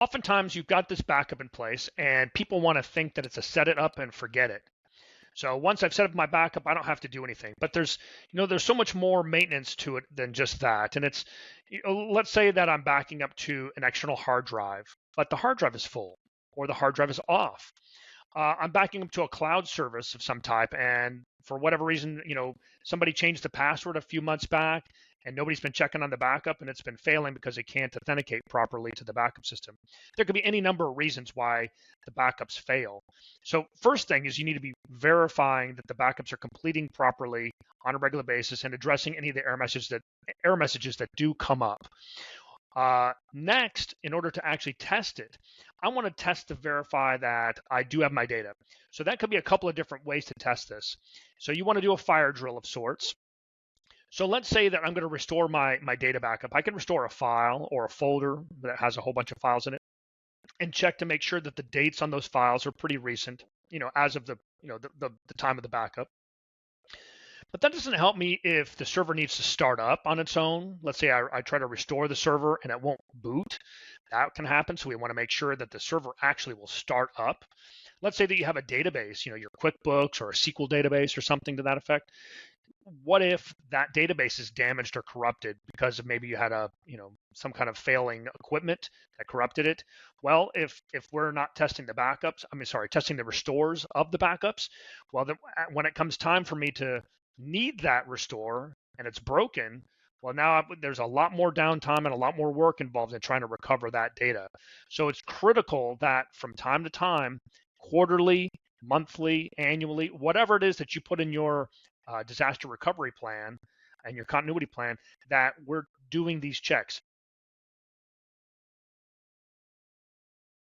Oftentimes you've got this backup in place and people want to think that it's a set it up and forget it. So once I've set up my backup, I don't have to do anything. But there's so much more maintenance to it than just that. And it's, let's say that I'm backing up to an external hard drive, but the hard drive is full or the hard drive is off. I'm backing up to a cloud service of some type, and for whatever reason, somebody changed the password a few months back, and nobody's been checking on the backup, and it's been failing because they can't authenticate properly to the backup system. There could be any number of reasons why the backups fail. So first thing is you need to be verifying that the backups are completing properly on a regular basis and addressing any of the error messages that do come up. Next, in order to actually test it, I want to test to verify that I do have my data. So that could be a couple of different ways to test this. So you want to do a fire drill of sorts. So let's say that I'm going to restore my data backup. I can restore a file or a folder that has a whole bunch of files in it and check to make sure that the dates on those files are pretty recent, as of the time of the backup. But that doesn't help me if the server needs to start up on its own. Let's say I try to restore the server and it won't boot. That can happen. So we want to make sure that the server actually will start up. Let's say that you have a database, your QuickBooks or a SQL database or something to that effect. What if that database is damaged or corrupted because of maybe you had some kind of failing equipment that corrupted it? Well, if we're not testing the backups, testing the restores of the backups, well, then when it comes time for me to need that restore and it's broken, well, now there's a lot more downtime and a lot more work involved in trying to recover that data. So it's critical that from time to time, quarterly, monthly, annually, whatever it is that you put in your disaster recovery plan and your continuity plan, that we're doing these checks.